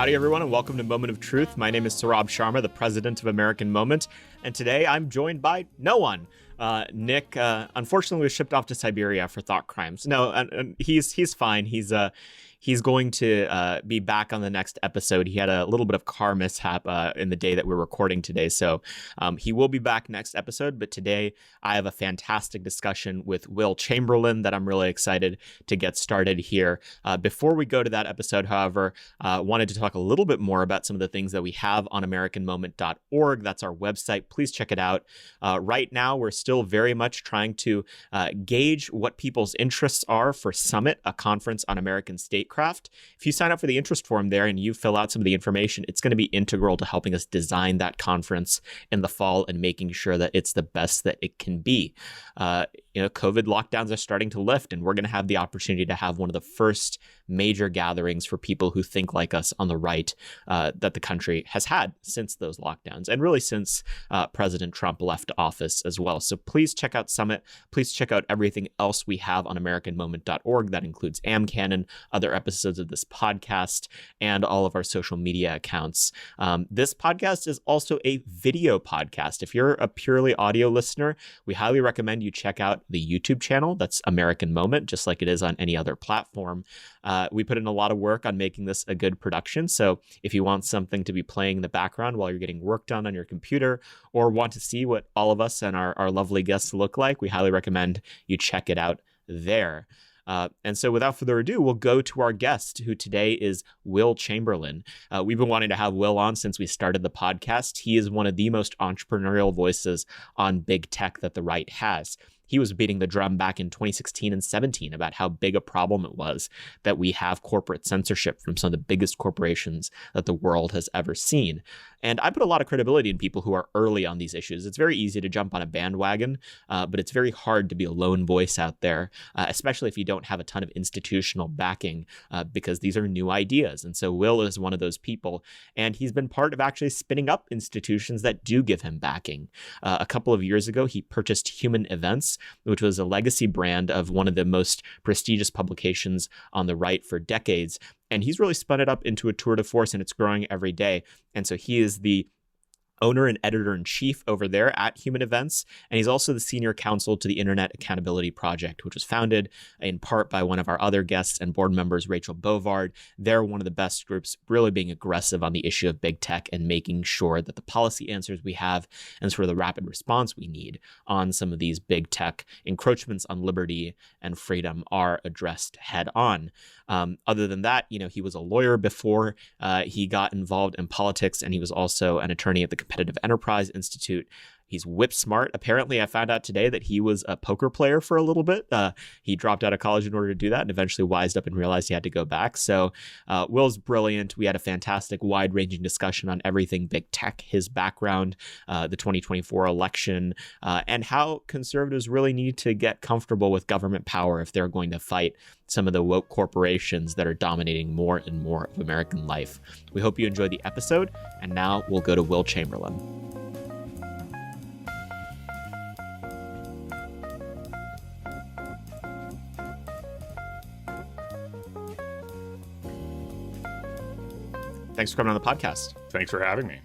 Howdy, everyone, and welcome to Moment of Truth. My name is Saurabh Sharma, the president of American Moment, and today I'm joined by no one. Nick, unfortunately, was shipped off to Siberia for thought crimes. No, he's fine. He's going to be back on the next episode. He had a little bit of car mishap in the day that we're recording today, so he will be back next episode. But today, I have a fantastic discussion with Will Chamberlain that I'm really excited to get started here. Before we go to that episode, however, wanted to talk a little bit more about some of the things that we have on AmericanMoment.org. That's our website. Please check it out. Right now, we're still very much trying to gauge what people's interests are for Summit, a conference on American statecraft. If you sign up for the interest form there and you fill out some of the information, it's going to be integral to helping us design that conference in the fall and making sure that it's the best that it can be. COVID lockdowns are starting to lift, and we're going to have the opportunity to have one of the first major gatherings for people who think like us on the right that the country has had since those lockdowns, and really since President Trump left office as well. So please check out Summit. Please check out everything else we have on AmericanMoment.org. That includes AmCanon, other episodes of this podcast, and all of our social media accounts. This podcast is also a video podcast. If you're a purely audio listener, we highly recommend you check out the YouTube channel. That's American Moment, just like it is on any other platform. We put in a lot of work on making this a good production. So if you want something to be playing in the background while you're getting work done on your computer, or want to see what all of us and our lovely guests look like, we highly recommend you check it out there. And so without further ado, we'll go to our guest, who today is Will Chamberlain. We've been wanting to have Will on since we started the podcast. He is one of the most entrepreneurial voices on big tech that the right has. He was beating the drum back in 2016 and 17 about how big a problem it was that we have corporate censorship from some of the biggest corporations that the world has ever seen. And I put a lot of credibility in people who are early on these issues. It's very easy to jump on a bandwagon, but it's very hard to be a lone voice out there, especially if you don't have a ton of institutional backing, because these are new ideas. And so Will is one of those people, and he's been part of actually spinning up institutions that do give him backing. A couple of years ago, he purchased Human Events, which was a legacy brand of one of the most prestigious publications on the right for decades. And he's really spun it up into a tour de force, and it's growing every day. And so he is the owner and editor-in-chief over there at Human Events, and he's also the senior counsel to the Internet Accountability Project, which was founded in part by one of our other guests and board members, Rachel Bovard. They're one of the best groups, really being aggressive on the issue of big tech and making sure that the policy answers we have and sort of the rapid response we need on some of these big tech encroachments on liberty and freedom are addressed head on. Other than that, he was a lawyer before he got involved in politics, and he was also an attorney at the Competitive Enterprise Institute. He's whip smart. Apparently, I found out today that he was a poker player for a little bit. He dropped out of college in order to do that and eventually wised up and realized he had to go back. So Will's brilliant. We had a fantastic, wide-ranging discussion on everything big tech, his background, the 2024 election, and how conservatives really need to get comfortable with government power if they're going to fight some of the woke corporations that are dominating more and more of American life. We hope you enjoyed the episode, and now we'll go to Will Chamberlain. Thanks for coming on the podcast. Thanks for having me.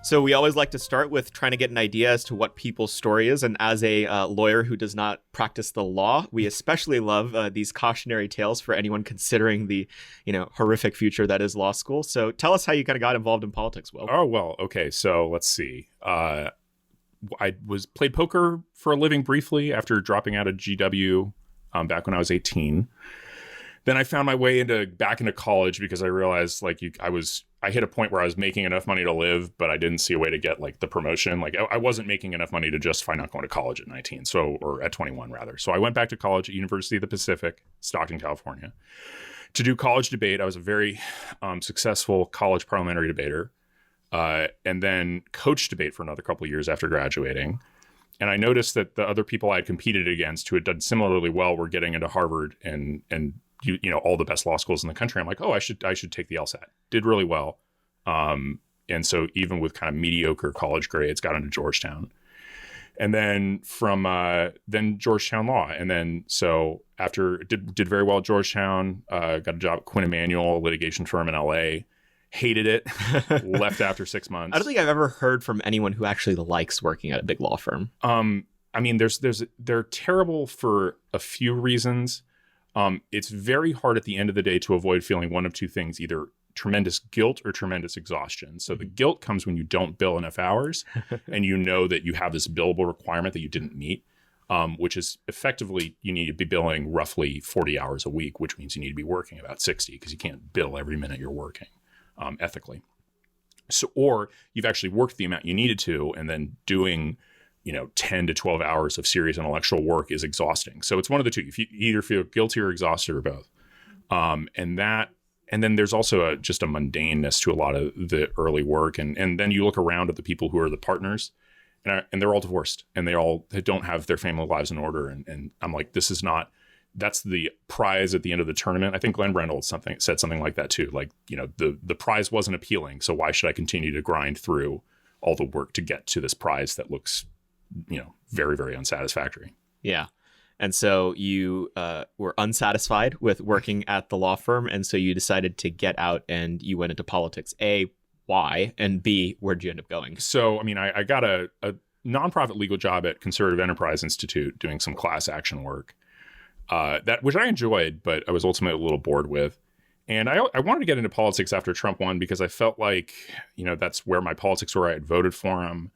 So we always like to start with trying to get an idea as to what people's story is. And as a lawyer who does not practice the law, we especially love these cautionary tales for anyone considering the, horrific future that is law school. So tell us how you kind of got involved in politics, Will. Oh, well, okay. So let's see. I played poker for a living briefly after dropping out of GW back when I was 18. Then I found my way back into college because I realized I hit a point where I was making enough money to live, but I didn't see a way to get the promotion. I wasn't making enough money to justify not going to college at 19, or at 21 rather. So I went back to college at University of the Pacific, Stockton, California, to do college debate. I was a very successful college parliamentary debater, and then coached debate for another couple of years after graduating. And I noticed that the other people I had competed against who had done similarly well were getting into Harvard and all the best law schools in the country. I'm like, I should take the LSAT. Did really well. And so even with kind of mediocre college grades, got into Georgetown. And then from Georgetown Law. And then so after did very well at Georgetown, got a job at Quinn Emanuel, a litigation firm in LA. hated it, left after 6 months. I don't think I've ever heard from anyone who actually likes working at a big law firm. I mean, they're terrible for a few reasons. It's very hard at the end of the day to avoid feeling one of two things, either tremendous guilt or tremendous exhaustion. So the guilt comes when you don't bill enough hours and you know that you have this billable requirement that you didn't meet, which is effectively you need to be billing roughly 40 hours a week, which means you need to be working about 60 because you can't bill every minute you're working ethically. So, or you've actually worked the amount you needed to, and then doing 10 to 12 hours of serious intellectual work is exhausting. So it's one of the two. If you either feel guilty or exhausted or both. And then there's also just a mundaneness to a lot of the early work. And then you look around at the people who are the partners and they're all divorced and they don't have their family lives in order. And I'm like, that's the prize at the end of the tournament. I think Glenn Brendel said something like that too. Like, the prize wasn't appealing. So why should I continue to grind through all the work to get to this prize that looks, very, very unsatisfactory? Yeah. And so you were unsatisfied with working at the law firm. And so you decided to get out and you went into politics. A, why? And B, where'd you end up going? So, I mean, I got a nonprofit legal job at Conservative Enterprise Institute doing some class action work, which I enjoyed, but I was ultimately a little bored with. And I wanted to get into politics after Trump won because I felt like, that's where my politics were. I had voted for him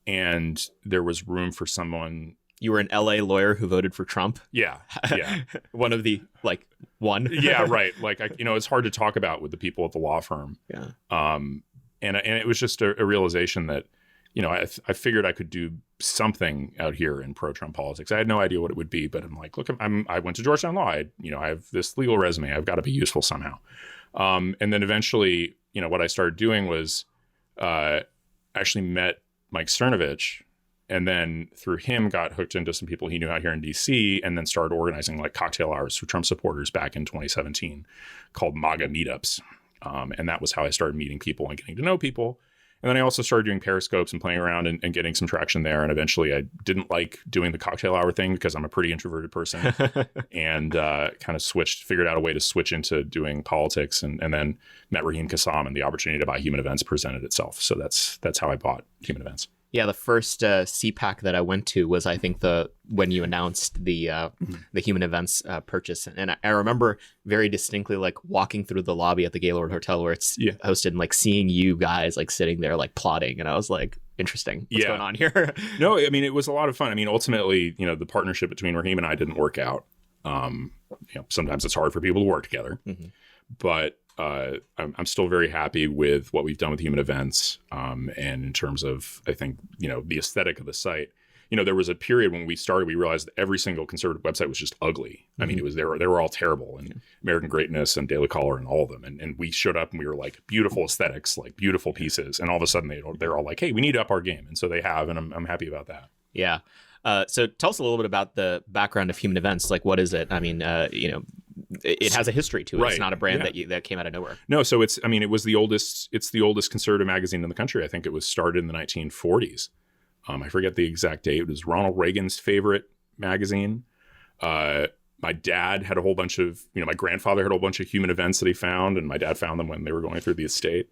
and there was room for someone. You were an LA lawyer who voted for Trump? Yeah. One of the, one? Yeah, right. It's hard to talk about with the people at the law firm. Yeah. And it was just a realization that, I figured I could do something out here in pro-Trump politics. I had no idea what it would be, but I'm like, look, I went to Georgetown Law. I have this legal resume. I've got to be useful somehow. And then eventually, what I started doing was actually met Mike Cernovich, and then through him got hooked into some people he knew out here in DC, and then started organizing cocktail hours for Trump supporters back in 2017 called MAGA meetups. And that was how I started meeting people and getting to know people. And then I also started doing periscopes and playing around and getting some traction there. And eventually I didn't like doing the cocktail hour thing because I'm a pretty introverted person and kind of figured out a way to switch into doing politics, and then met Raheem Kassam, and the opportunity to buy Human Events presented itself. So that's how I bought Human Events. Yeah, the first CPAC that I went to was, I think, when you announced the Human Events purchase, and I remember very distinctly walking through the lobby at the Gaylord Hotel where it's hosted, and seeing you guys sitting there plotting, and I was like, interesting, what's going on here? No, I mean, it was a lot of fun. I mean, ultimately, the partnership between Raheem and I didn't work out. Sometimes it's hard for people to work together, but I'm still very happy with what we've done with Human Events. And in terms of, I think, the aesthetic of the site, there was a period when we started, we realized that every single conservative website was just ugly. I mean, they were all terrible, and American Greatness and Daily Caller and all of them. And we showed up and we were beautiful aesthetics, beautiful pieces. And all of a sudden they're all hey, we need to up our game. And so they have, and I'm happy about that. Yeah. So tell us a little bit about the background of Human Events. What is it? I mean, it has a history to it. Right. It's not a brand that came out of nowhere. No, so it's the oldest conservative magazine in the country. I think it was started in the 1940s. I forget the exact date. It was Ronald Reagan's favorite magazine. My dad had a whole bunch of, my grandfather had a whole bunch of Human Events that he found, and my dad found them when they were going through the estate.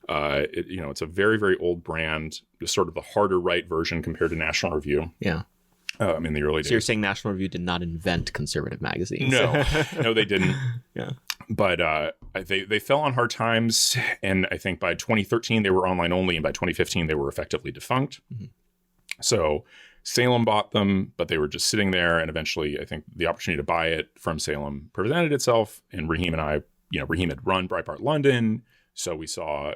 It's a very, very old brand, just sort of the harder right version compared to National Review. Yeah. In the early days. So you're saying National Review did not invent conservative magazines? No, they didn't. Yeah. But they fell on hard times, and I think by 2013 they were online only, and by 2015 they were effectively defunct. Mm-hmm. So Salem bought them, but they were just sitting there, and eventually I think the opportunity to buy it from Salem presented itself, and Raheem and I, Raheem had run Breitbart London, so we saw,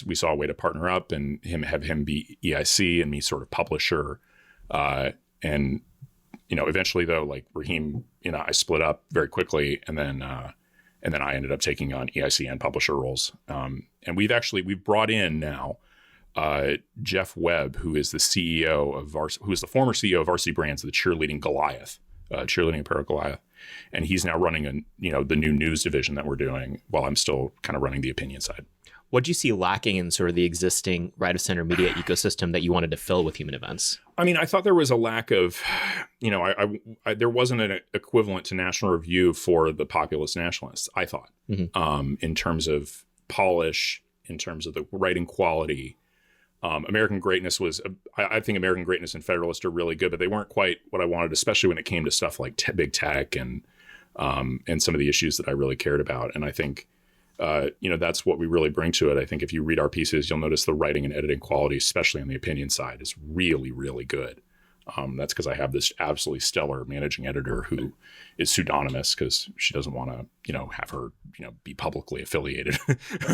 we saw a way to partner up and have him be EIC and me sort of publisher. And, eventually though, Raheem, I split up very quickly, and then I ended up taking on EIC and publisher roles. And we've brought in now, Jeff Webb, who is the former CEO of Varsity Brands, the cheerleading apparel Goliath. And he's now running the new news division that we're doing, while I'm still kind of running the opinion side. What do you see lacking in sort of the existing right of center media ecosystem that you wanted to fill with Human Events? I mean, I thought there was a lack of, there wasn't an equivalent to National Review for the populist nationalists, I thought, in terms of polish, in terms of the writing quality. American Greatness was, I think American Greatness and Federalist are really good, but they weren't quite what I wanted, especially when it came to stuff like big tech and some of the issues that I really cared about. And I think, that's what we really bring to it. I think if you read our pieces, you'll notice the writing and editing quality, especially on the opinion side, is really, really good. That's because I have this absolutely stellar managing editor who is pseudonymous because she doesn't want to, have her, be publicly affiliated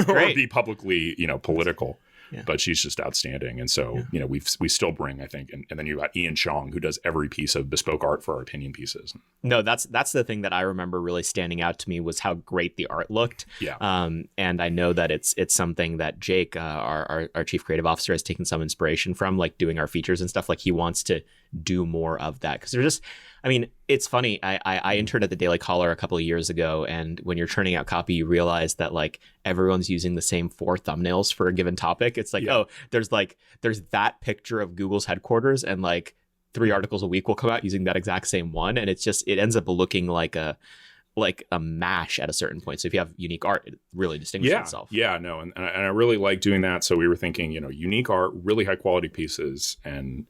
or be publicly, political. Yeah. But she's just outstanding. And so, we still bring, I think, and then you got Ian Chong, who does every piece of bespoke art for our opinion pieces. No, that's the thing that I remember really standing out to me was how great the art looked. Yeah. And I know that it's something that Jake, our chief creative officer, has taken some inspiration from, like doing our features and stuff. Like he wants to do more of that because they're just, it's funny. I interned at the Daily Caller a couple of years ago, and when you're churning out copy, you realize that like everyone's using the same 4 thumbnails for a given topic. It's like, there's that picture of Google's headquarters, and like 3 articles a week will come out using that exact same one, and it ends up looking like a mash at a certain point. So if you have unique art, it really distinguishes itself. Yeah, no, and I really like doing that. So we were thinking, unique art, really high quality pieces, and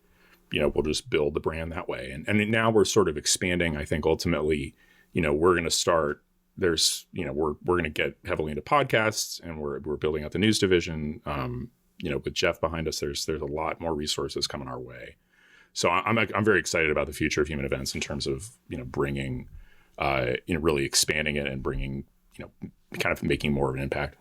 we'll just build the brand that way. And now we're sort of expanding. I think ultimately, we're going to start, we're going to get heavily into podcasts, and we're building out the news division. With Jeff behind us, there's a lot more resources coming our way. So I'm very excited about the future of human events in terms of, bringing, really expanding it and bringing, kind of making more of an impact.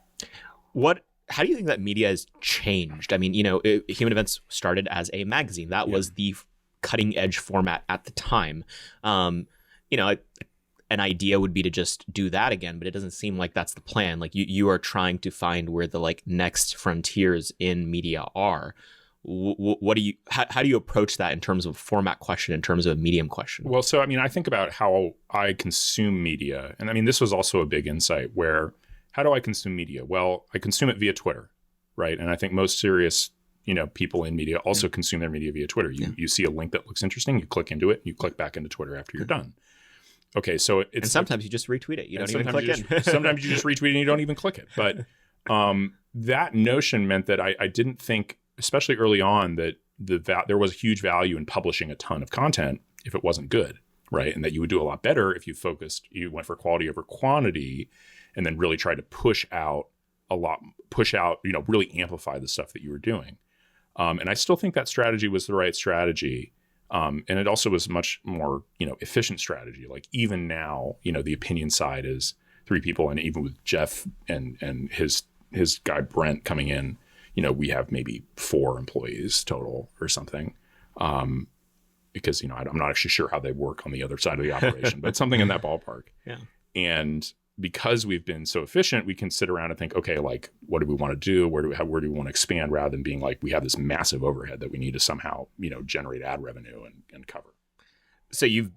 How do you think that media has changed? Human Events started as a magazine. That was the cutting edge format at the time. An idea would be to just do that again, but it doesn't seem like that's the plan. Like you are trying to find where the like next frontiers in media are. How do you approach that in terms of a format question, in terms of a medium question? Well, so, I think about how I consume media. And this was also a big insight where, how do I consume media? Well, I consume it via Twitter, right? And I think most serious, people in media also consume their media via Twitter. You see a link that looks interesting, you click into it, you click back into Twitter after you're done. Okay, so it's... And sometimes you just retweet it. You don't even click in. Sometimes you just retweet it and you don't even click it. But that notion meant that I didn't think, especially early on, that there was a huge value in publishing a ton of content if it wasn't good, right? And that you would do a lot better if you went for quality over quantity, and then really tried to push out, really amplify the stuff that you were doing. And I still think that strategy was the right strategy. And it also was much more, efficient strategy. Like even now, the opinion side is 3 people, and even with Jeff and his guy Brent coming in, we have maybe 4 employees total or something. Because, I'm not actually sure how they work on the other side of the operation, but something in that ballpark. Yeah. And because we've been so efficient, we can sit around and think, okay, like, what do we want to do? Where do we want to expand, rather than being like, we have this massive overhead that we need to somehow, generate ad revenue and cover. So you've,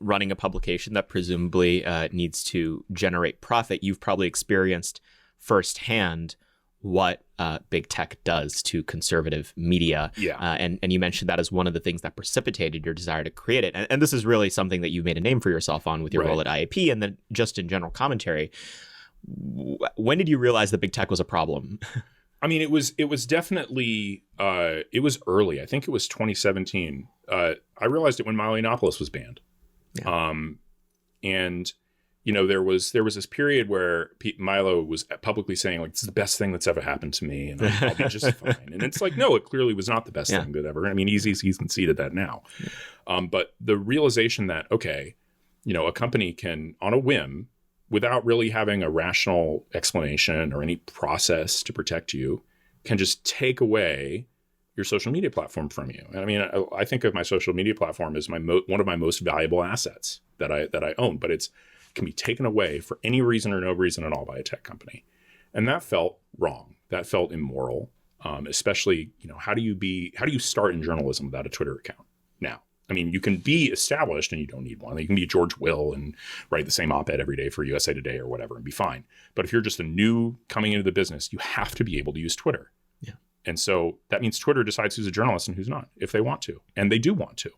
running a publication that presumably needs to generate profit, you've probably experienced firsthand what big tech does to conservative media. Yeah. And you mentioned that as one of the things that precipitated your desire to create it. And this is really something that you've made a name for yourself on with your role at IAP, and then just in general commentary. When did you realize that big tech was a problem? It was definitely, it was early. I think it was 2017. I realized it when Milo Yiannopoulos was banned. Yeah. And there was this period where Milo was publicly saying, like, this is the best thing that's ever happened to me, and I'll be just fine. And it's like, no, it clearly was not the best thing that ever. He's conceded that now. But the realization that, okay, a company can, on a whim, without really having a rational explanation or any process to protect you, can just take away your social media platform from you. And I think of my social media platform as one of my most valuable assets that I own, but it can be taken away for any reason or no reason at all by a tech company. And that felt wrong. That felt immoral. Especially, how do you start in journalism without a Twitter account now? You can be established and you don't need one. You can be George Will and write the same op-ed every day for USA Today or whatever and be fine. But if you're just a new coming into the business, you have to be able to use Twitter. Yeah. And so that means Twitter decides who's a journalist and who's not, if they want to. And they do want to.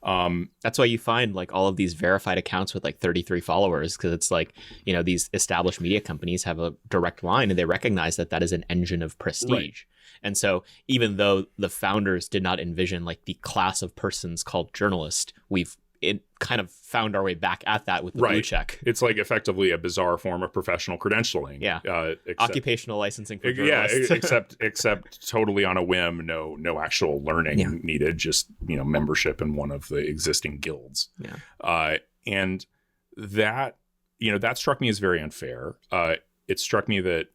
That's why you find like all of these verified accounts with like 33 followers, because it's like, these established media companies have a direct line and they recognize that that is an engine of prestige. Right. And so even though the founders did not envision like the class of persons called journalist, it kind of found our way back at that with the blue check. It's like effectively a bizarre form of professional credentialing. Yeah. Occupational licensing for journalists. Yeah, except totally on a whim, no actual learning needed, just, membership in one of the existing guilds. Yeah. And that, that struck me as very unfair. It struck me that,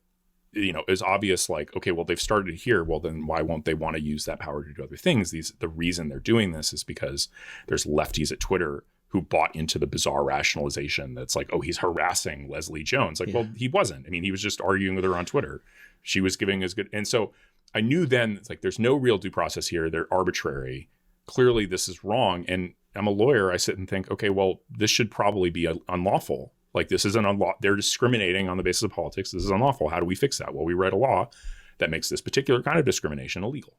is obvious, like, okay, well, they've started here. Well, then why won't they want to use that power to do other things? The reason they're doing this is because there's lefties at Twitter who bought into the bizarre rationalization that's like, oh, he's harassing Leslie Jones. Like, well, he wasn't. I mean, he was just arguing with her on Twitter. She was giving as good. And so I knew then, it's like, there's no real due process here. They're arbitrary. Clearly, this is wrong. And I'm a lawyer. I sit and think, okay, well, this should probably be unlawful. Like, this is they're discriminating on the basis of politics. This is unlawful. How do we fix that? Well, we write a law that makes this particular kind of discrimination illegal.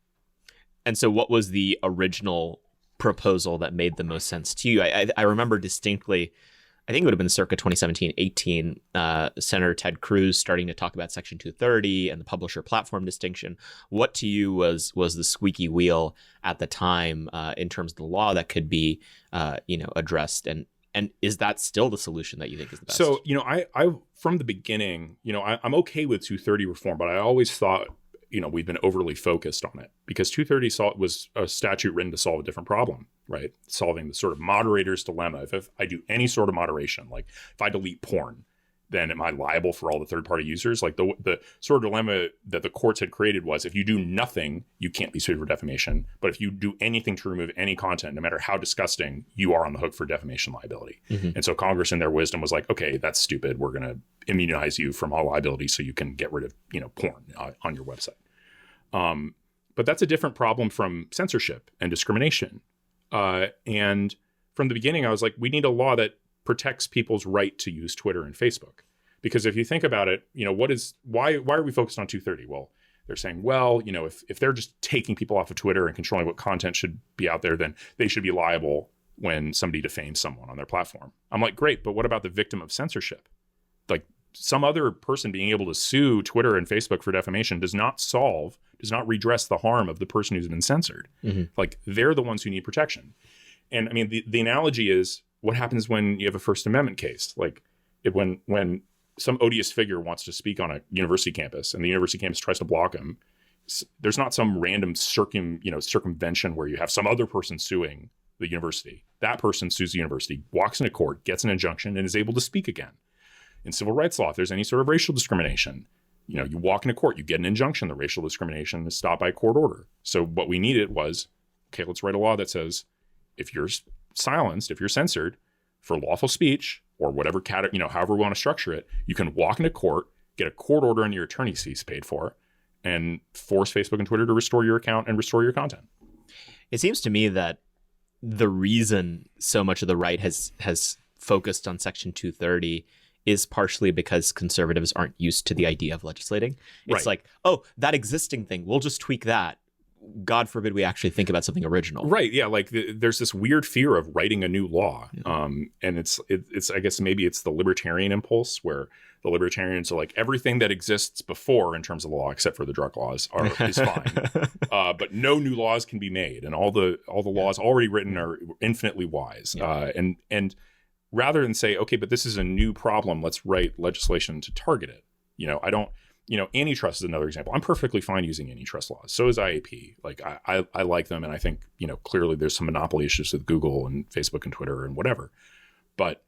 And so what was the original proposal that made the most sense to you? I remember distinctly, I think it would have been circa 2017-18, Senator Ted Cruz starting to talk about Section 230 and the publisher platform distinction. What to you was the squeaky wheel at the time in terms of the law that could be addressed? And is that still the solution that you think is the best? So, I from the beginning, I'm okay with 230 reform, but I always thought, we've been overly focused on it because 230 was a statute written to solve a different problem, right? Solving the sort of moderator's dilemma. If I do any sort of moderation, like if I delete porn, then am I liable for all the third-party users? Like the sort of dilemma that the courts had created was if you do nothing, you can't be sued for defamation. But if you do anything to remove any content, no matter how disgusting, you are on the hook for defamation liability. Mm-hmm. And so Congress in their wisdom was like, okay, that's stupid. We're going to immunize you from all liability so you can get rid of, porn on your website. But that's a different problem from censorship and discrimination. And from the beginning, I was like, we need a law that protects people's right to use Twitter and Facebook. Because if you think about it, why are we focused on 230? Well, they're saying, well, if they're just taking people off of Twitter and controlling what content should be out there, then they should be liable when somebody defames someone on their platform. I'm like, great, but what about the victim of censorship? Like, some other person being able to sue Twitter and Facebook for defamation does not redress the harm of the person who's been censored. Mm-hmm. Like, they're the ones who need protection. And I mean, the analogy is, what happens when you have a First Amendment case? Like when some odious figure wants to speak on a university campus and the university campus tries to block him, there's not some random circumvention where you have some other person suing the university. That person sues the university, walks into court, gets an injunction, and is able to speak again. In civil rights law, if there's any sort of racial discrimination, you walk into court, you get an injunction, the racial discrimination is stopped by court order. So what we needed was, okay, let's write a law that says if you're silenced, if you're censored for lawful speech or whatever however we want to structure it, you can walk into court, get a court order and your attorney's fees paid for, and force Facebook and Twitter to restore your account and restore your content. It seems to me that the reason so much of the right has focused on Section 230 is partially because conservatives aren't used to the idea of legislating. It's like, oh, that existing thing, we'll just tweak that. God forbid we actually think about something original. Right. Yeah. Like there's this weird fear of writing a new law. Yeah. And it's I guess maybe it's the libertarian impulse where the libertarians are like, everything that exists before in terms of the law, except for the drug laws, is fine. But no new laws can be made. And all the laws already written are infinitely wise. Yeah. And rather than say, okay, but this is a new problem, let's write legislation to target it. Antitrust is another example. I'm perfectly fine using antitrust laws. So is IAP. Like I like them. And I think, clearly there's some monopoly issues with Google and Facebook and Twitter and whatever. But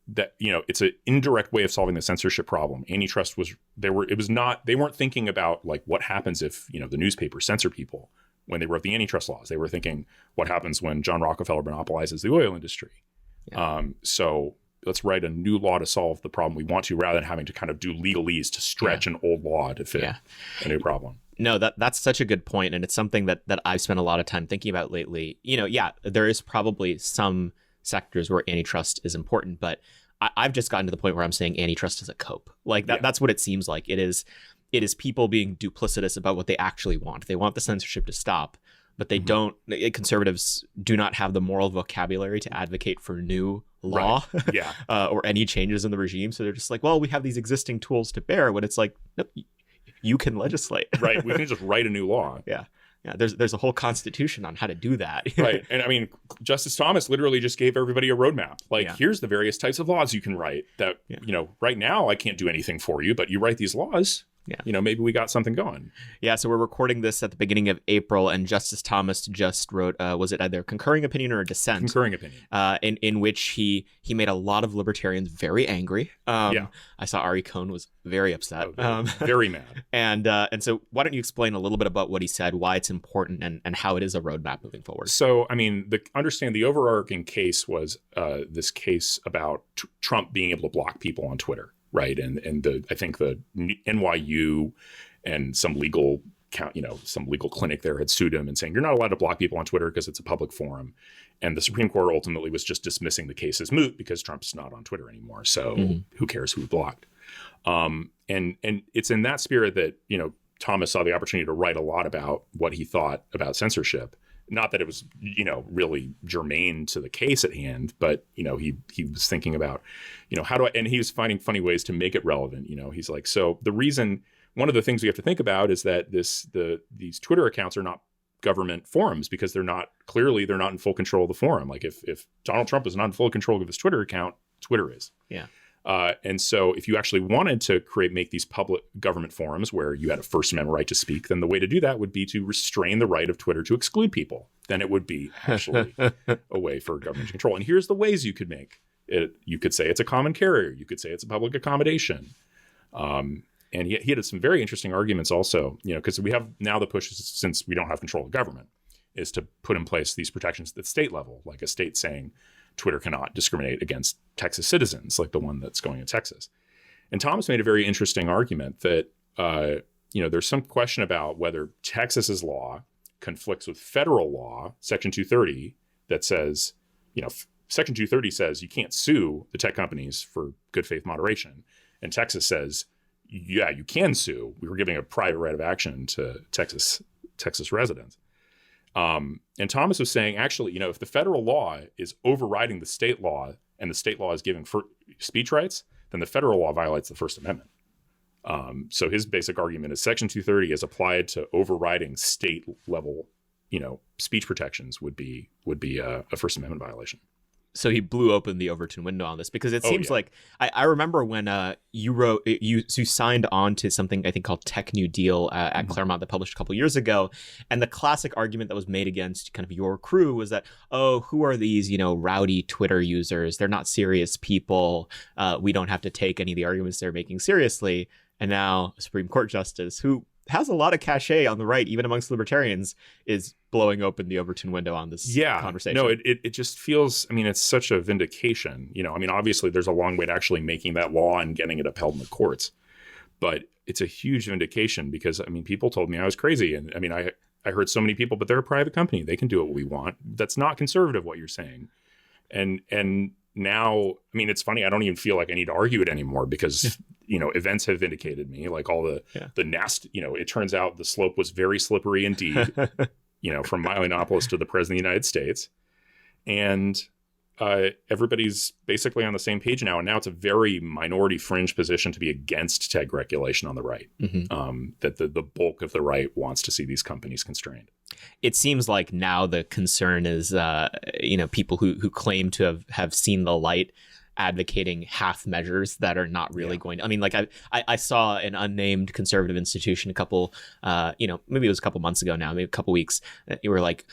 that, it's an indirect way of solving the censorship problem. Antitrust they weren't thinking about like what happens if, the newspapers censor people when they wrote the antitrust laws. They were thinking what happens when John Rockefeller monopolizes the oil industry. Yeah. So let's write a new law to solve the problem we want to, rather than having to kind of do legalese to stretch an old law to fit a new problem. No, that's such a good point. And it's something that I've spent a lot of time thinking about lately. There is probably some sectors where antitrust is important, but I've just gotten to the point where I'm saying antitrust is a cope. Like that's what it seems like. It is people being duplicitous about what they actually want. They want the censorship to stop, but they don't. Conservatives do not have the moral vocabulary to advocate for new law, Right. Yeah. or any changes in the regime. So they're just like, well, we have these existing tools to bear. When it's like, nope, you can legislate. Right. We can just write a new law. Yeah. There's a whole constitution on how to do that. Right. And I mean, Justice Thomas literally just gave everybody a roadmap. Like, Yeah. here's the various types of laws you can write that, right now I can't do anything for you, but you write these laws. Yeah. Maybe we got something going. Yeah, so we're recording this at the beginning of April, and Justice Thomas just wrote, was it either concurring opinion or a dissent? Concurring opinion. In which he made a lot of libertarians very angry. Yeah. I saw Ari Cohn was very upset. Very mad. And so why don't you explain a little bit about what he said, why it's important, and how it is a roadmap moving forward? So, I mean, the overarching case was this case about Trump being able to block people on Twitter. Right. And I think the NYU and some legal clinic there had sued him and saying, you're not allowed to block people on Twitter because it's a public forum. And the Supreme Court ultimately was just dismissing the case as moot because Trump's not on Twitter anymore. So who cares who blocked? And it's in that spirit that, Thomas saw the opportunity to write a lot about what he thought about censorship. Not that it was, really germane to the case at hand, but, he was thinking about, and he was finding funny ways to make it relevant. He's like, so one of the things we have to think about is that these Twitter accounts are not government forums because they're not in full control of the forum. Like if Donald Trump is not in full control of his Twitter account, Twitter is. Yeah. And so if you actually wanted to make these public government forums where you had a First Amendment right to speak, then the way to do that would be to restrain the right of Twitter to exclude people. Then it would be actually a way for government control. And here's the ways you could make it. You could say it's a common carrier. You could say it's a public accommodation. And he had some very interesting arguments also, because we have now the push, since we don't have control of government, is to put in place these protections at the state level, like a state saying Twitter cannot discriminate against Texas citizens, like the one that's going in Texas. And Thomas made a very interesting argument that, there's some question about whether Texas's law conflicts with federal law, Section 230, that says, Section 230 says you can't sue the tech companies for good faith moderation. And Texas says, yeah, you can sue. We were giving a private right of action to Texas residents. And Thomas was saying, actually, if the federal law is overriding the state law and the state law is giving speech rights, then the federal law violates the First Amendment. So his basic argument is Section 230 as applied to overriding state level, speech protections would be a First Amendment violation. So he blew open the Overton window on this because it seems like I remember when you signed on to something I think called Tech New Deal at Claremont that published a couple years ago, and the classic argument that was made against kind of your crew was that, oh, who are these rowdy Twitter users? They're not serious people. We don't have to take any of the arguments they're making seriously. And now a Supreme Court justice who has a lot of cachet on the right, even amongst libertarians, is blowing open the Overton window on this conversation. No, it just feels, it's such a vindication. Obviously there's a long way to actually making that law and getting it upheld in the courts. But it's a huge vindication because, people told me I was crazy. And I heard so many people, but they're a private company. They can do what we want. That's not conservative, what you're saying. And now, it's funny. I don't even feel like I need to argue it anymore because, events have vindicated me. Like all the nasty, it turns out the slope was very slippery indeed, from Mileinopolis to the President of the United States. And everybody's basically on the same page now. And now it's a very minority fringe position to be against tech regulation on the right. That the bulk of the right wants to see these companies constrained. It seems like now the concern is, people who claim to have seen the light advocating half measures that are not really going to, I saw an unnamed conservative institution a couple, maybe it was a couple months ago now, maybe a couple weeks, you were like,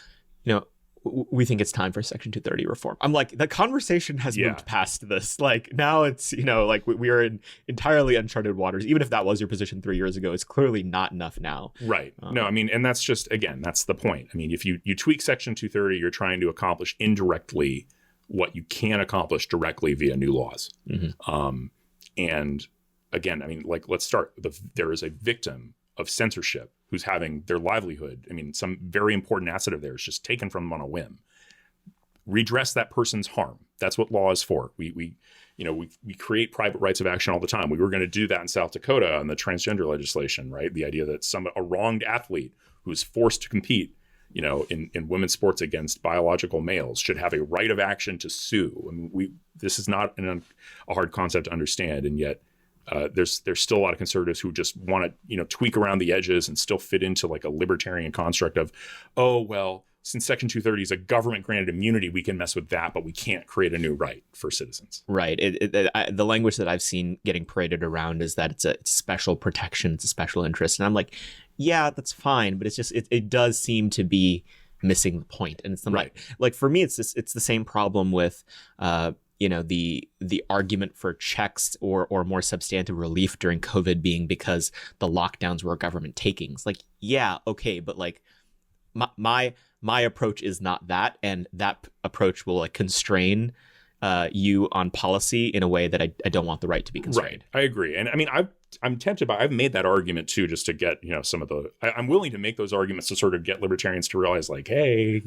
we think it's time for Section 230 reform. I'm like, the conversation has moved past this. Like now it's, we are in entirely uncharted waters. Even if that was your position 3 years ago, it's clearly not enough now. Right. No, and that's just, again, that's the point. If you tweak Section 230, you're trying to accomplish indirectly what you can accomplish directly via new laws. And again, let's start. There is a victim of censorship who's having their livelihood. Some very important asset of theirs just taken from them on a whim. Redress that person's harm. That's what law is for. We create private rights of action all the time. We were going to do that in South Dakota on the transgender legislation, right? The idea that a wronged athlete who's forced to compete, in women's sports against biological males should have a right of action to sue. I mean, this is not a hard concept to understand, and yet there's still a lot of conservatives who just want to tweak around the edges and still fit into like a libertarian construct of, oh well, since Section 230 is a government granted immunity, we can mess with that, but we can't create a new right for citizens. Right. The language that I've seen getting paraded around is that it's a special protection, it's a special interest, and I'm like, yeah, that's fine, but it's just it does seem to be missing the point. And it's right. Like for me, it's the same problem with the argument for checks or more substantive relief during COVID being because the lockdowns were government takings. Like, yeah, okay, but like my approach is not that, and that approach will like constrain you on policy in a way that I don't want the right to be constrained. Right, I agree, and I mean I'm tempted by, I've made that argument too, just to get some of the, I'm willing to make those arguments to sort of get libertarians to realize like, hey,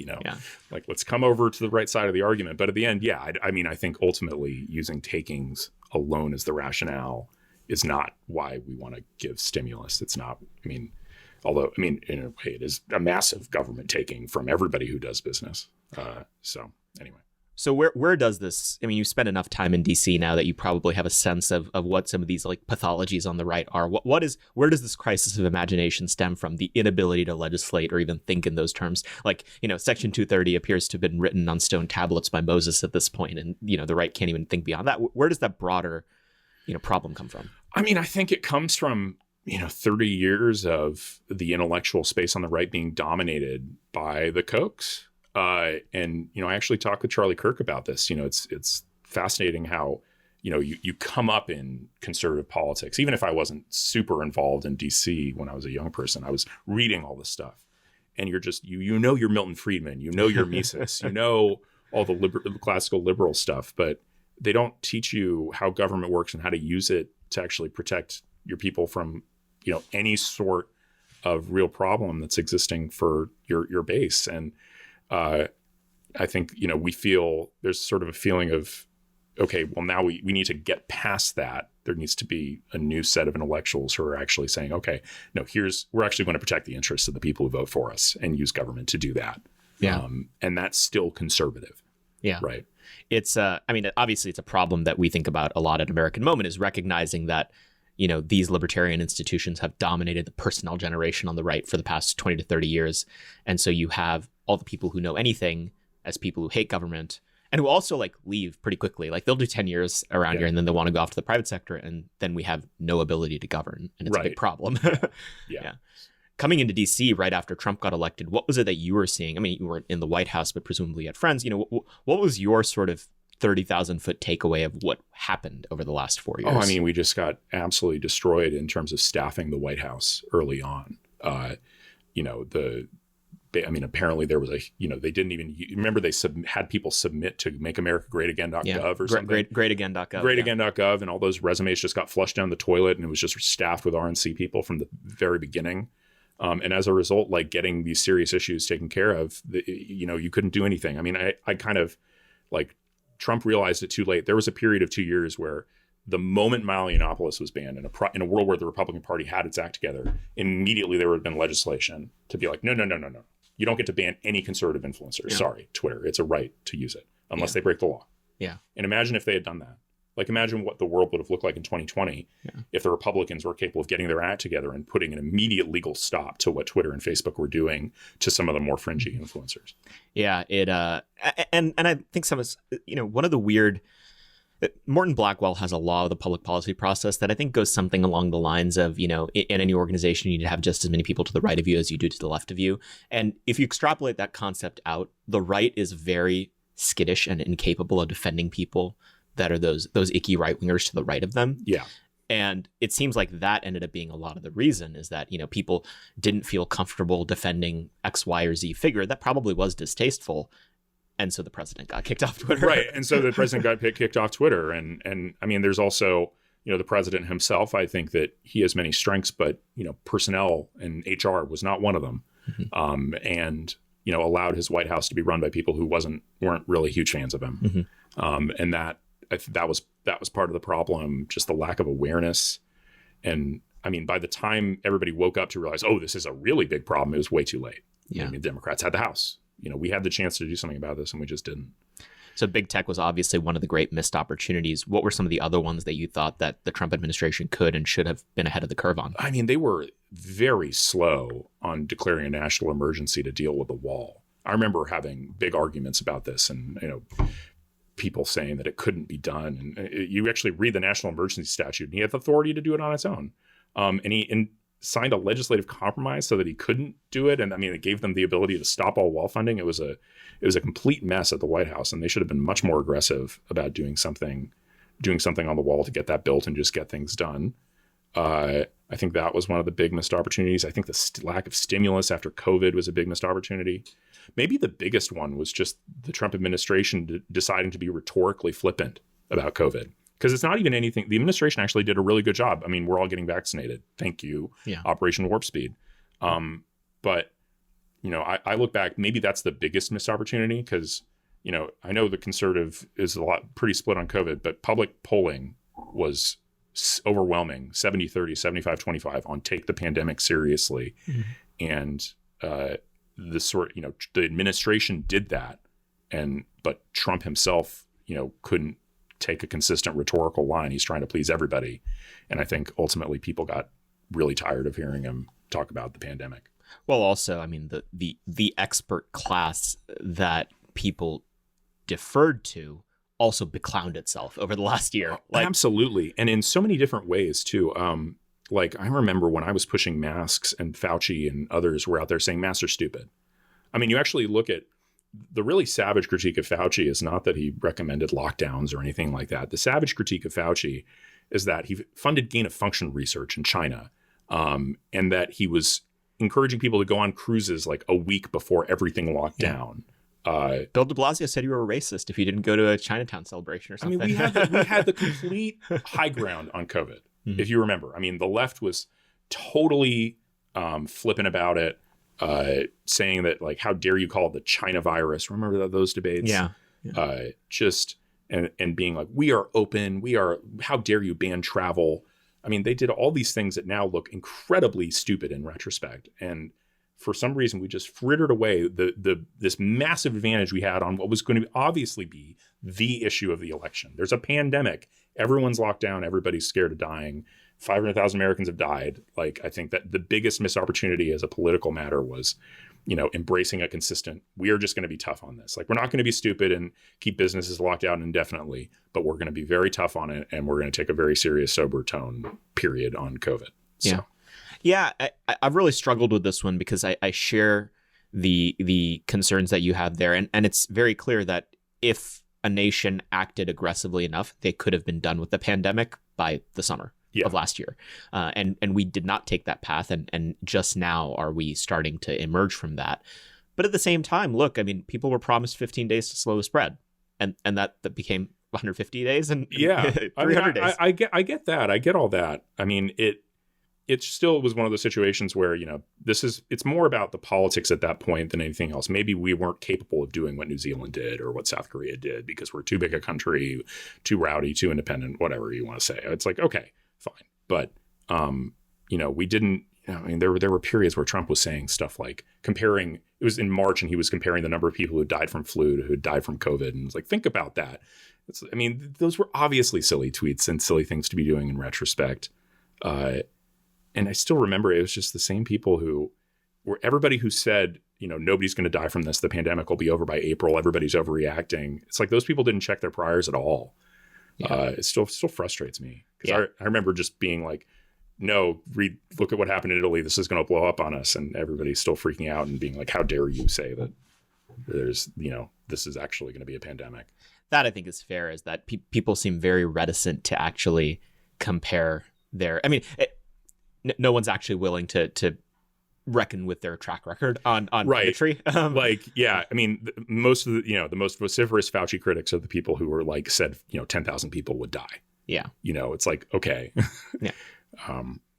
like let's come over to the right side of the argument. But at the end, yeah, I mean I think ultimately using takings alone as the rationale is not why we want to give stimulus. It's not. Although, in a way, it is a massive government taking from everybody who does business. So anyway. So where does this, you spent enough time in DC now that you probably have a sense of what some of these like pathologies on the right are. Where does this crisis of imagination stem from? The inability to legislate or even think in those terms. Like, Section 230 appears to have been written on stone tablets by Moses at this point, and, the right can't even think beyond that. Where does that broader, problem come from? I think it comes from 30 years of the intellectual space on the right being dominated by the Kochs. And I actually talked with Charlie Kirk about this. It's fascinating how, you come up in conservative politics. Even if I wasn't super involved in DC when I was a young person, I was reading all this stuff. And you're just, you're Milton Friedman, you're Mises, all the classical liberal stuff, but they don't teach you how government works and how to use it to actually protect your people from any sort of real problem that's existing for your base. And I think we feel there's sort of a feeling of, okay, well now we need to get past that. There needs to be a new set of intellectuals who are actually saying, okay, no, we're actually going to protect the interests of the people who vote for us and use government to do that. Yeah. And that's still conservative. Yeah. Right. It's obviously it's a problem that we think about a lot at American Moment, is recognizing that these libertarian institutions have dominated the personnel generation on the right for the past 20 to 30 years. And so you have all the people who know anything as people who hate government and who also like leave pretty quickly. Like they'll do 10 years around here and then they want to go off to the private sector, and then we have no ability to govern. And it's a big problem. Yeah. Coming into DC right after Trump got elected, what was it that you were seeing? You weren't in the White House, but presumably you had friends. What was your sort of 30,000 foot takeaway of what happened over the last 4 years? We just got absolutely destroyed in terms of staffing the White House early on. Apparently there was they didn't even remember they had people submit to makeamericagreatagain.gov or something. Greatagain.gov. Greatagain.gov, and all those resumes just got flushed down the toilet, and it was just staffed with RNC people from the very beginning. And as a result, like getting these serious issues taken care of, you couldn't do anything. I kind of like, Trump realized it too late. There was a period of 2 years where the moment Milo Yiannopoulos was banned in a world where the Republican Party had its act together, immediately there would have been legislation to be like, no. You don't get to ban any conservative influencers. Yeah. Sorry, Twitter. It's a right to use it unless they break the law. Yeah. And imagine if they had done that. Like imagine what the world would have looked like in 2020 if the Republicans were capable of getting their act together and putting an immediate legal stop to what Twitter and Facebook were doing to some of the more fringy influencers. Yeah, and I think some of one of the weird, Morton Blackwell has a law of the public policy process that I think goes something along the lines of, in any organization, you need to have just as many people to the right of you as you do to the left of you. And if you extrapolate that concept out, the right is very skittish and incapable of defending people that are those icky right wingers to the right of them. Yeah. And it seems like that ended up being a lot of the reason, is that, people didn't feel comfortable defending X, Y, or Z figure. That probably was distasteful. And so the president got kicked off Twitter. Right. And so the president got kicked off Twitter. And there's also, the president himself. I think that he has many strengths, but, personnel and HR was not one of them. Mm-hmm. And, allowed his White House to be run by people who weren't really huge fans of him. Mm-hmm. And that was part of the problem, just the lack of awareness. And by the time everybody woke up to realize, oh, this is a really big problem, it was way too late. Yeah. I mean, the Democrats had the House. We had the chance to do something about this, and we just didn't. So big tech was obviously one of the great missed opportunities. What were some of the other ones that you thought that the Trump administration could and should have been ahead of the curve on? I mean, they were very slow on declaring a national emergency to deal with the wall. I remember having big arguments about this, and people saying that it couldn't be done. And you actually read the national emergency statute, and he had the authority to do it on its own. And he signed a legislative compromise so that he couldn't do it. And I mean, it gave them the ability to stop all wall funding. It was a complete mess at the White House, and they should have been much more aggressive about doing something on the wall to get that built and just get things done. I think that was one of the big missed opportunities. I think the lack of stimulus after COVID was a big missed opportunity. Maybe the biggest one was just the Trump administration deciding to be rhetorically flippant about COVID. Because it's not even anything. The administration actually did a really good job. I mean, we're all getting vaccinated. Thank you. Yeah. Operation Warp Speed. But, I look back, maybe that's the biggest missed opportunity because, I know the conservative is pretty split on COVID, but public polling was overwhelming, 70-30, 75-25 on take the pandemic seriously. Mm-hmm. And the administration did that. But Trump himself, couldn't take a consistent rhetorical line. He's trying to please everybody. And I think ultimately people got really tired of hearing him talk about the pandemic. Well, also, I mean, the expert class that people deferred to also beclowned itself over the last year. Absolutely. And in so many different ways too. I remember when I was pushing masks and Fauci and others were out there saying masks are stupid. I mean, you actually look at the really savage critique of Fauci is not that he recommended lockdowns or anything like that. The savage critique of Fauci is that he funded gain of function research in China, and that he was encouraging people to go on cruises like a week before everything locked down. Bill de Blasio said you were a racist if you didn't go to a Chinatown celebration or something. I mean, we had the complete high ground on COVID, if you remember. I mean, the left was totally flippant about it. Saying that how dare you call it the China virus? Remember those debates? Yeah. And being like, we are open. How dare you ban travel? I mean, they did all these things that now look incredibly stupid in retrospect. And for some reason, we just frittered away this massive advantage we had on what was going to obviously be the issue of the election. There's a pandemic. Everyone's locked down. Everybody's scared of dying. 500,000 Americans have died. I think that the biggest missed opportunity as a political matter was, embracing a consistent, we are just going to be tough on this. We're not going to be stupid and keep businesses locked down indefinitely, but we're going to be very tough on it. And we're going to take a very serious, sober tone, period, on COVID. So. Yeah. I've really struggled with this one because I share the concerns that you have there. And it's very clear that if a nation acted aggressively enough, they could have been done with the pandemic by the summer. Of last year. And we did not take that path. And just now are we starting to emerge from that. But at the same time, look, I mean, people were promised 15 days to slow the spread. And that became 150 days and 300 days. I get that. I get all that. I mean, it still was one of those situations where, it's more about the politics at that point than anything else. Maybe we weren't capable of doing what New Zealand did or what South Korea did because we're too big a country, too rowdy, too independent, whatever you want to say. It's okay. Fine. But, we didn't, there were periods where Trump was saying stuff like it was in March and he was comparing the number of people who died from flu to who died from COVID. And it's think about that. Those were obviously silly tweets and silly things to be doing in retrospect. And I still remember it was just the same people everybody who said, nobody's going to die from this. The pandemic will be over by April. Everybody's overreacting. It's those people didn't check their priors at all. Yeah. It still frustrates me because I remember just being no, look at what happened in Italy. This is going to blow up on us. And everybody's still freaking out and being how dare you say that there's, this is actually going to be a pandemic. That I think is fair is that people seem very reticent to actually compare no one's actually willing to reckon with their track record on bigotry. Most of the most vociferous Fauci critics are the people who were said 10,000 people would die. Yeah. It's okay. Yeah.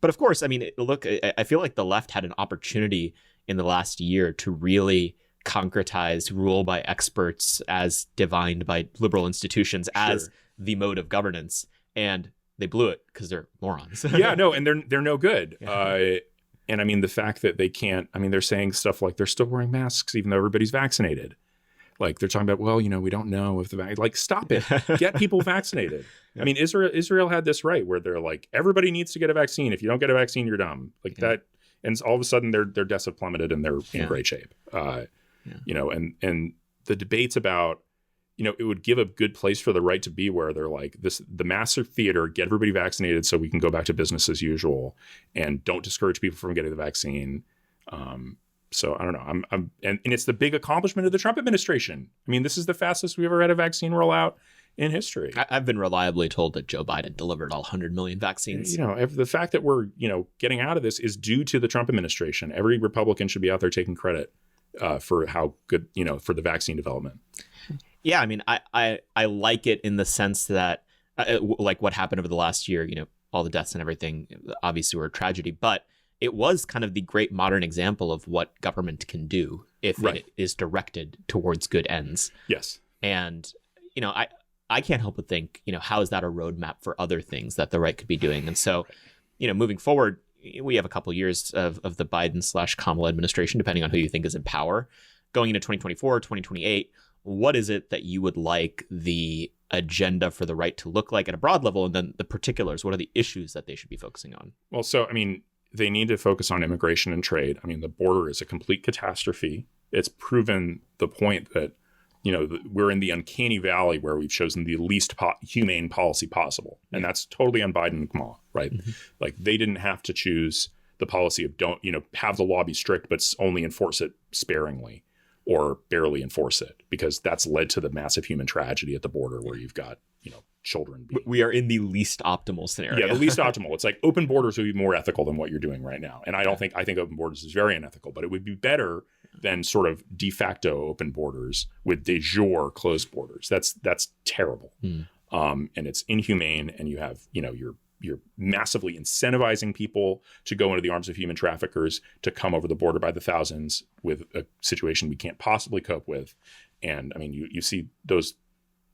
But of course, look, I feel like the left had an opportunity in the last year to really concretize rule by experts as divined by liberal institutions as the mode of governance, and they blew it because they're morons. And they're no good. Yeah. And I mean, the fact that they can't, I mean, they're saying stuff like they're still wearing masks even though everybody's vaccinated. Like they're talking about, well, we don't know if like, stop it, get people vaccinated. I mean, Israel had this right where they're like, everybody needs to get a vaccine. If you don't get a vaccine, you're dumb. Like that. And all of a sudden their deaths have plummeted and they're in great shape. And the debates about, it would give a good place for the right to be where they're like the massive theater, get everybody vaccinated so we can go back to business as usual and don't discourage people from getting the vaccine. So I don't know. And it's the big accomplishment of the Trump administration. I mean, this is the fastest we've ever had a vaccine rollout in history. I've been reliably told that Joe Biden delivered all 100 million vaccines. The fact that we're, getting out of this is due to the Trump administration. Every Republican should be out there taking credit for how good, for the vaccine development. Yeah, I mean, I like it in the sense that, like what happened over the last year, all the deaths and everything, obviously were a tragedy, but it was kind of the great modern example of what government can do if it is directed towards good ends. Yes. And, I can't help but think, how is that a roadmap for other things that the right could be doing? And so, moving forward, we have a couple years of the Biden/Kamala administration, depending on who you think is in power. Going into 2024, 2028, what is it that you would like the agenda for the right to look like at a broad level? And then the particulars, what are the issues that they should be focusing on? Well, so, I mean, they need to focus on immigration and trade. I mean, the border is a complete catastrophe. It's proven the point that, we're in the uncanny valley where we've chosen the least humane policy possible. And that's totally on Biden and Kamala, right? Mm-hmm. Like they didn't have to choose the policy of don't, have the law be strict, but only enforce it sparingly or barely enforce it, because that's led to the massive human tragedy at the border where you've got, children. We are in the least optimal scenario. Yeah, the least optimal. It's like open borders would be more ethical than what you're doing right now. And I think open borders is very unethical, but it would be better than sort of de facto open borders with de jure closed borders. That's terrible. And it's inhumane. And you have, you're massively incentivizing people to go into the arms of human traffickers, to come over the border by the thousands with a situation we can't possibly cope with. And I mean, you see those,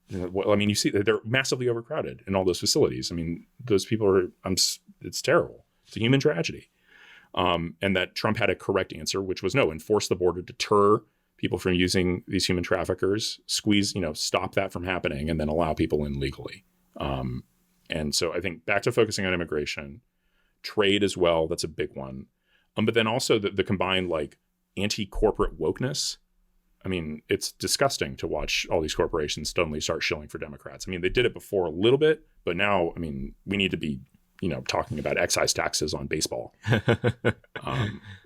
you see that they're massively overcrowded in all those facilities. I mean, those people are, it's terrible. It's a human tragedy. And that Trump had a correct answer, which was no, enforce the border, deter people from using these human traffickers, squeeze, stop that from happening, and then allow people in legally. And so I think back to focusing on immigration, trade as well, that's a big one. But then also the combined like anti-corporate wokeness. I mean, it's disgusting to watch all these corporations suddenly start shilling for Democrats. I mean, they did it before a little bit, but now, I mean, we need to be, talking about excise taxes on baseball.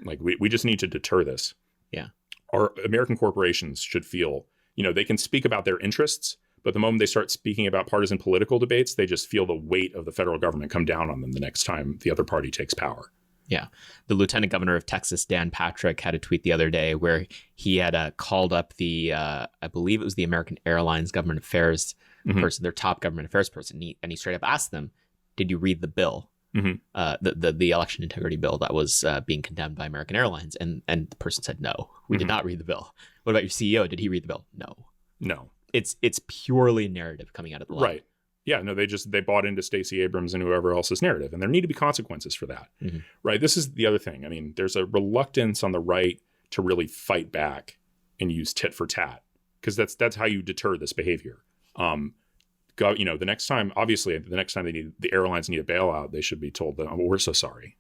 Like we just need to deter this. Yeah. Our American corporations should feel, they can speak about their interests, but the moment they start speaking about partisan political debates, they just feel the weight of the federal government come down on them the next time the other party takes power. Yeah. The Lieutenant Governor of Texas, Dan Patrick, had a tweet the other day where he had called up the, I believe it was the American Airlines government affairs person, their top government affairs person. And he straight up asked them, did you read the bill? The election integrity bill that was being condemned by American Airlines? And the person said, no, we did not read the bill. What about your CEO? Did he read the bill? No. It's purely narrative coming out of the line. Right. Yeah, no, they bought into Stacey Abrams and whoever else's narrative, and there need to be consequences for that, right? This is the other thing. I mean, there's a reluctance on the right to really fight back and use tit for tat, because that's how you deter this behavior. The next time the airlines need a bailout, they should be told that, we're so sorry.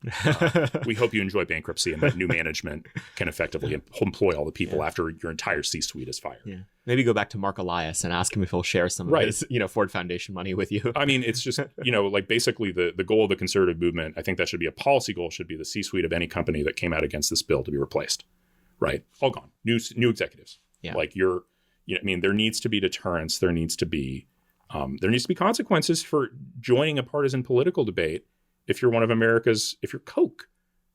We hope you enjoy bankruptcy and that new management can effectively employ all the people after your entire C-suite is fired. Yeah. Maybe go back to Mark Elias and ask him if he'll share some of his, Ford Foundation money with you. I mean, it's just, like basically the goal of the conservative movement, I think that should be a policy goal, should be the C-suite of any company that came out against this bill to be replaced. Right. All gone. New executives. Yeah. Like there needs to be deterrence. There needs to be consequences for joining a partisan political debate. If you're one of if you're Coke,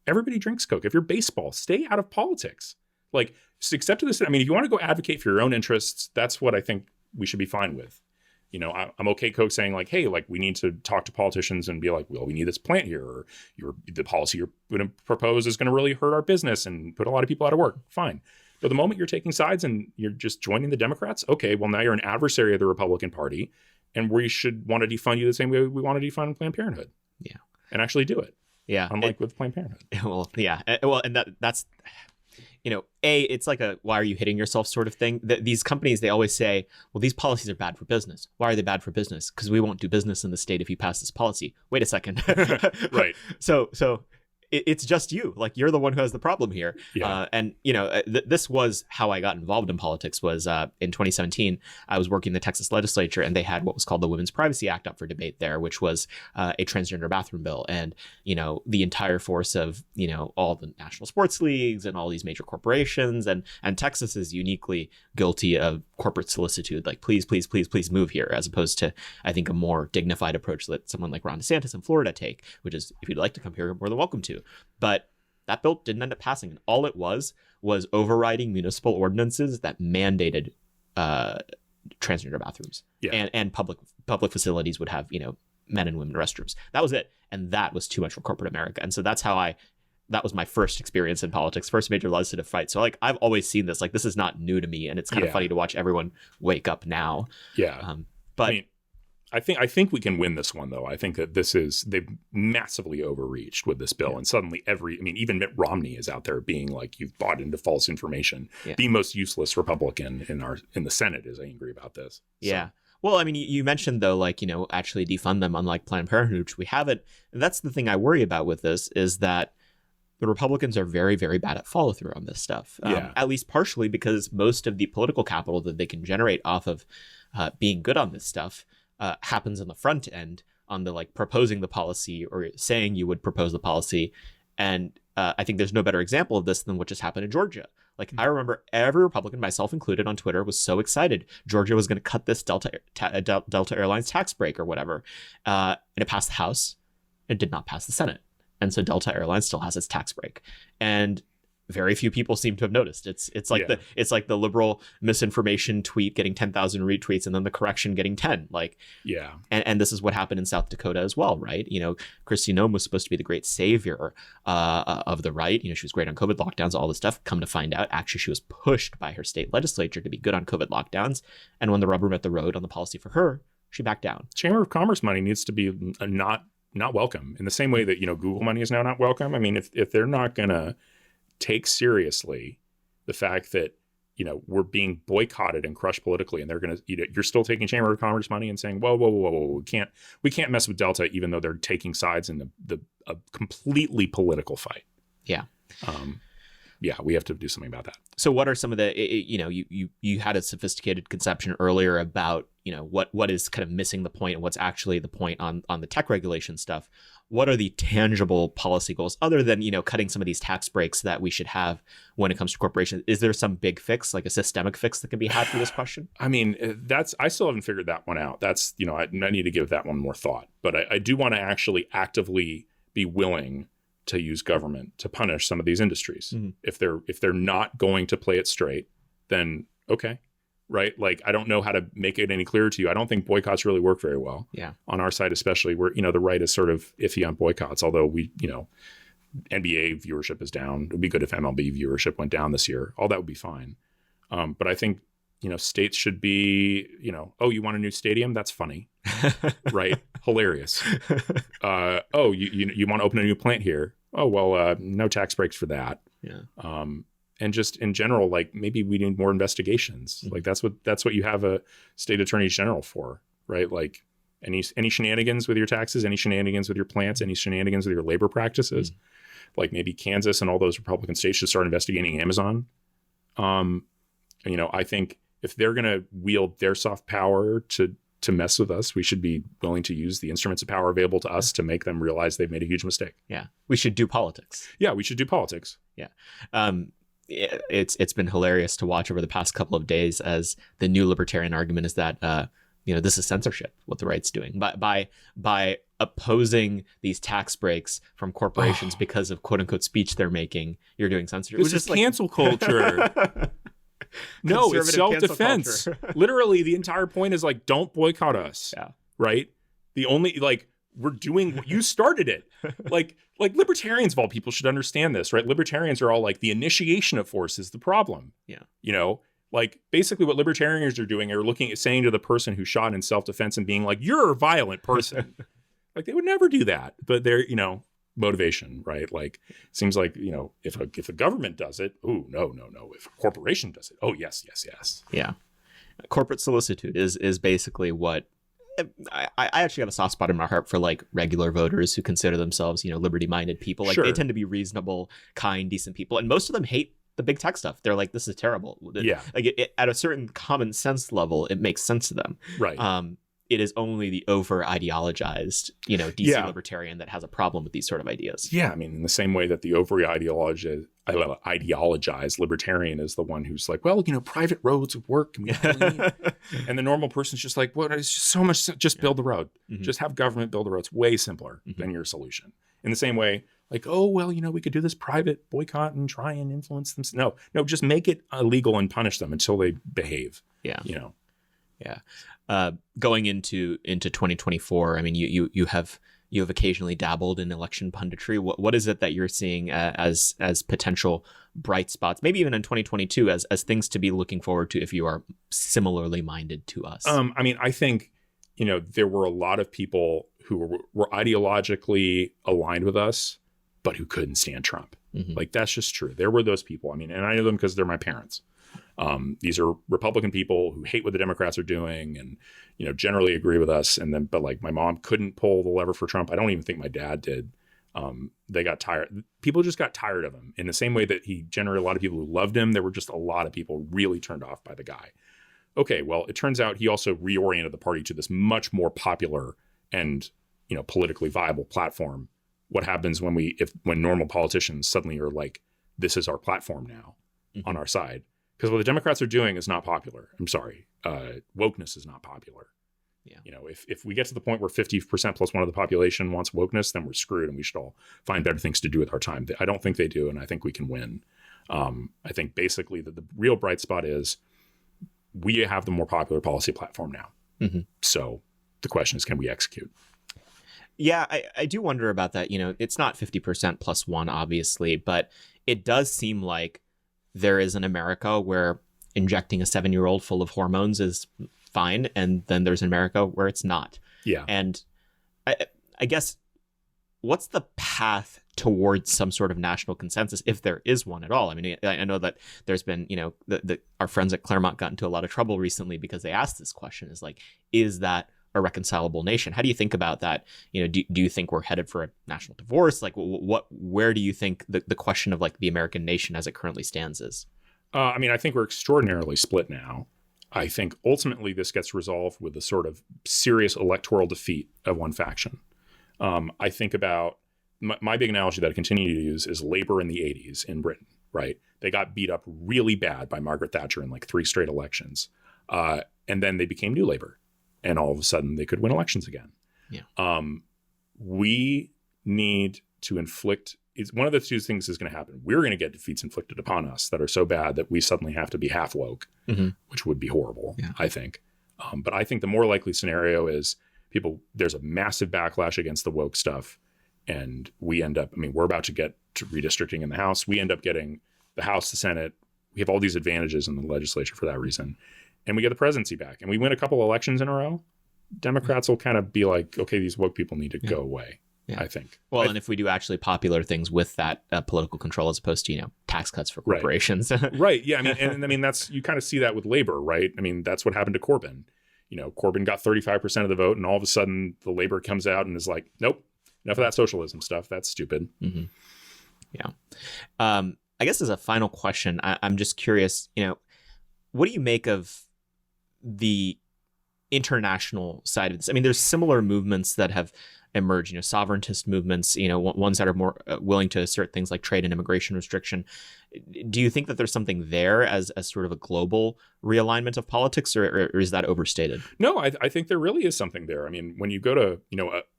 everybody drinks Coke. If you're baseball, stay out of politics. Like, except to this, I mean, if you want to go advocate for your own interests, that's what I think we should be fine with. I'm okay Coke saying like, hey, like we need to talk to politicians and be like, well, we need this plant here, or the policy you're going to propose is going to really hurt our business and put a lot of people out of work. Fine. But the moment you're taking sides and you're just joining the Democrats, okay, well, now you're an adversary of the Republican Party, and we should want to defund you the same way we want to defund Planned Parenthood. Yeah. And actually do it. Yeah. Unlike with Planned Parenthood. Well, yeah. Well, and that's, it's like a why are you hitting yourself sort of thing. These companies, they always say, well, these policies are bad for business. Why are they bad for business? Because we won't do business in the state if you pass this policy. Wait a second. Right. So it's just you. Like, you're the one who has the problem here. Yeah. This was how I got involved in politics. Was in 2017, I was working in the Texas legislature, and they had what was called the Women's Privacy Act up for debate there, which was a transgender bathroom bill. And, the entire force of, all the national sports leagues and all these major corporations, and Texas is uniquely guilty of corporate solicitude. Like, please, please, please, please move here, as opposed to, I think, a more dignified approach that someone like Ron DeSantis in Florida take, which is, if you'd like to come here, you're more than welcome to. But that bill didn't end up passing. And all it was overriding municipal ordinances that mandated transgender bathrooms. Yeah. And public facilities would have, men and women restrooms. That was it. And that was too much for corporate America. And so that was my first experience in politics, first major legislative fight. So, like, I've always seen this. Like, this is not new to me. And it's kind of funny to watch everyone wake up now. Yeah. But I think we can win this one, though. I think that they've massively overreached with this bill. Yeah. And suddenly even Mitt Romney is out there being like, you've bought into false information. Yeah. The most useless Republican in the Senate is angry about this. Yeah. So. Well, you mentioned, though, like, actually defund them, unlike Planned Parenthood, which we haven't. And that's the thing I worry about with this, is that the Republicans are very, very bad at follow through on this stuff. At least partially because most of the political capital that they can generate off of being good on this stuff happens on the front end, on the, like, proposing the policy or saying you would propose the policy. And I think there's no better example of this than what just happened in Georgia. Like, I remember every Republican, myself included, on Twitter was so excited. Georgia was going to cut this Delta Airlines tax break or whatever. And it passed the House. It did not pass the Senate. And so Delta Airlines still has its tax break. And very few people seem to have noticed. It's like the liberal misinformation tweet getting 10,000 retweets and then the correction getting 10. Like, yeah. And this is what happened in South Dakota as well, right? Kristi Noem was supposed to be the great savior of the right. She was great on COVID lockdowns, all this stuff. Come to find out, actually, she was pushed by her state legislature to be good on COVID lockdowns. And when the rubber met the road on the policy for her, she backed down. Chamber of Commerce money needs to be not welcome, in the same way that Google money is now not welcome. I mean, if they're not gonna take seriously the fact that we're being boycotted and crushed politically, and they're gonna you're still taking Chamber of Commerce money and saying, whoa, we can't mess with Delta, even though they're taking sides in a completely political fight. Yeah. Yeah, we have to do something about that. So what are some of the, you had a sophisticated conception earlier about, what is kind of missing the point and what's actually the point on the tech regulation stuff. What are the tangible policy goals other than, cutting some of these tax breaks that we should have when it comes to corporations? Is there some big fix, like a systemic fix that can be had for this question? I mean, I still haven't figured that one out. That's, I need to give that one more thought. But I do want to actually actively be willing to use government to punish some of these industries. Mm-hmm. If they're not going to play it straight, then okay, right? Like, I don't know how to make it any clearer to you. I don't think boycotts really work very well. Yeah. On our side, especially, where the right is sort of iffy on boycotts. Although NBA viewership is down. It would be good if MLB viewership went down this year. All that would be fine. But I think states should be, oh, you want a new stadium? That's funny, right? Hilarious. Oh, you want to open a new plant here? Oh, well, no tax breaks for that. Yeah. And just in general, like, maybe we need more investigations. Mm-hmm. Like, that's what you have a state attorney general for, right? Like, any shenanigans with your taxes, any shenanigans with your plants, any shenanigans with your labor practices. Mm-hmm. Like, maybe Kansas and all those Republican states should start investigating Amazon. I think if they're going to wield their soft power to mess with us, we should be willing to use the instruments of power available to us to make them realize they've made a huge mistake. Yeah. We should do politics. Yeah, we should do politics. Yeah. It's been hilarious to watch over the past couple of days, as the new libertarian argument is that, this is censorship, what the right's doing. By opposing these tax breaks from corporations because of quote unquote speech they're making, you're doing censorship. This is cancel culture. No, it's self-defense. Literally, the entire point is like, don't boycott us. Yeah. Right? The only, like, we're doing what you started it. Like libertarians of all people should understand this, right? Libertarians are all like, the initiation of force is the problem. Yeah. Like, basically what libertarians are doing are saying to the person who shot in self-defense and being like, you're a violent person. Like, they would never do that. But they're, motivation, right? Like, seems like, if a government does it, oh, no. If a corporation does it, oh, yes. Yeah. Corporate solicitude is basically what I actually have a soft spot in my heart for like regular voters who consider themselves, liberty-minded people. Like they tend to be reasonable, kind, decent people. And most of them hate the big tech stuff. They're like, this is terrible. Yeah. Like at a certain common sense level, it makes sense to them. Right. It is only the over ideologized, DC libertarian that has a problem with these sort of ideas. Yeah. I mean, in the same way that the over ideologized libertarian is the one who's like, well, private roads would work. And the normal person's just like, what? It's just so much. Just build the road. Mm-hmm. Just have government build the road. It's way simpler than your solution. In the same way, like, oh, well, we could do this private boycott and try and influence them. No, just make it illegal and punish them until they behave. Yeah. Yeah. Going into 2024, I mean, you have occasionally dabbled in election punditry. What is it that you're seeing as potential bright spots, maybe even in 2022, as things to be looking forward to if you are similarly minded to us? I mean, I think, there were a lot of people who were ideologically aligned with us, but who couldn't stand Trump. Mm-hmm. Like, that's just true. There were those people. I mean, and I know them because they're my parents. These are Republican people who hate what the Democrats are doing and, generally agree with us. But like my mom couldn't pull the lever for Trump. I don't even think my dad did. They got tired. People just got tired of him in the same way that he generated a lot of people who loved him. There were just a lot of people really turned off by the guy. Okay, well, it turns out he also reoriented the party to this much more popular and, politically viable platform. What happens when normal politicians suddenly are like, this is our platform now on our side? Because what the Democrats are doing is not popular. I'm sorry. Wokeness is not popular. Yeah. If we get to the point where 50% plus one of the population wants wokeness, then we're screwed and we should all find better things to do with our time. I don't think they do, and I think we can win. I think basically that the real bright spot is we have the more popular policy platform now. Mm-hmm. So the question is, can we execute? Yeah, I do wonder about that. It's not 50% plus one, obviously, but it does seem like there is an America where injecting a 7-year-old full of hormones is fine, and then there's an America where it's not. Yeah. And I guess, what's the path towards some sort of national consensus, if there is one at all? I mean, I know that there's been, our friends at Claremont got into a lot of trouble recently because they asked this question: is like, is that a reconcilable nation? How do you think about that? Do you think we're headed for a national divorce? Like, where do you think the question of like the American nation as it currently stands is? I mean, I think we're extraordinarily split now. I think ultimately this gets resolved with a sort of serious electoral defeat of one faction. I think about my big analogy that I continue to use is Labour in the 80s in Britain, right? They got beat up really bad by Margaret Thatcher in like 3 straight elections. And then they became New Labour. And all of a sudden they could win elections again. Yeah. We need to inflict, one of the two things is going to happen. We're going to get defeats inflicted upon us that are so bad that we suddenly have to be half woke, which would be horrible, I think. But I think the more likely scenario is there's a massive backlash against the woke stuff. And we end up, we're about to get to redistricting in the House. We end up getting the House, the Senate. We have all these advantages in the legislature for that reason. And we get the presidency back and we win a couple elections in a row. Democrats will kind of be like, okay, these woke people need to go away, I think. Well, and if we do actually popular things with that political control as opposed to, tax cuts for corporations. Right. Yeah. That's, you kind of see that with Labor, right? That's what happened to Corbyn. Corbyn got 35% of the vote and all of a sudden the Labor comes out and is like, nope, enough of that socialism stuff. That's stupid. Mm-hmm. Yeah. I guess as a final question, I'm just curious, what do you make of the international side of this? There's similar movements that have emerged, sovereigntist movements, ones that are more willing to assert things like trade and immigration restriction. Do you think that there's something there as sort of a global realignment of politics, or is that overstated? No, I think there really is something there. When you go to,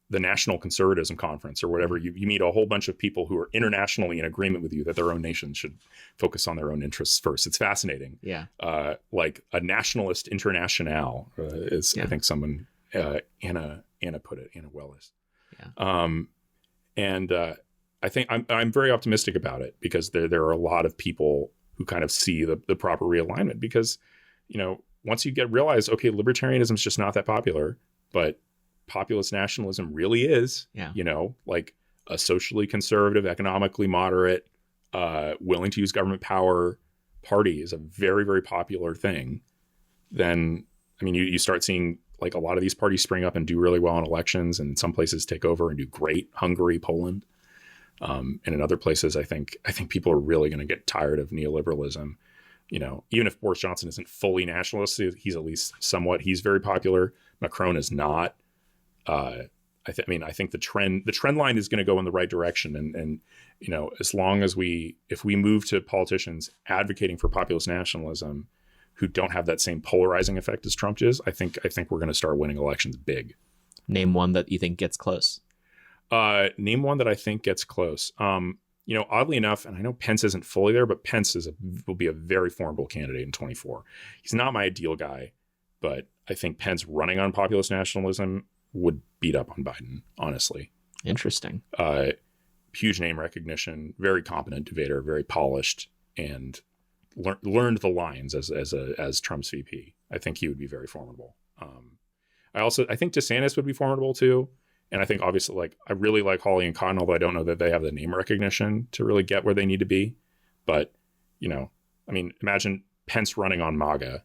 the National Conservatism Conference or whatever, you meet a whole bunch of people who are internationally in agreement with you that their own nations should focus on their own interests first. It's fascinating. Yeah. Like a nationalist international is, I think someone, Anna put it, Anna Wellis. Yeah. I think I'm very optimistic about it because there are a lot of people who kind of see the proper realignment because, once you realize, okay, libertarianism is just not that popular, but populist nationalism really is, like a socially conservative, economically moderate, willing to use government power party is a very, very popular thing, then, I mean, you start seeing like a lot of these parties spring up and do really well in elections, and in some places take over and do great. Hungary, Poland. And in other places, I think people are really going to get tired of neoliberalism. You know, even if Boris Johnson isn't fully nationalist, he's at least somewhat. He's very popular. Macron is not. I think the trend line is going to go in the right direction. And you know, as long as if we move to politicians advocating for populist nationalism who don't have that same polarizing effect as Trump is, I think we're going to start winning elections big. Name one that you think gets close. Name one that I think gets close. You know, oddly enough, and I know Pence isn't fully there, but Pence will be a very formidable candidate in 24. He's not my ideal guy, but I think Pence running on populist nationalism would beat up on Biden, honestly. Interesting. Huge name recognition, very competent debater, very polished, and learned the lines as Trump's VP. I think he would be very formidable. I think DeSantis would be formidable too. And I think obviously, like, I really like Hawley and Cotton, although I don't know that they have the name recognition to really get where they need to be. But, you know, I mean, imagine Pence running on MAGA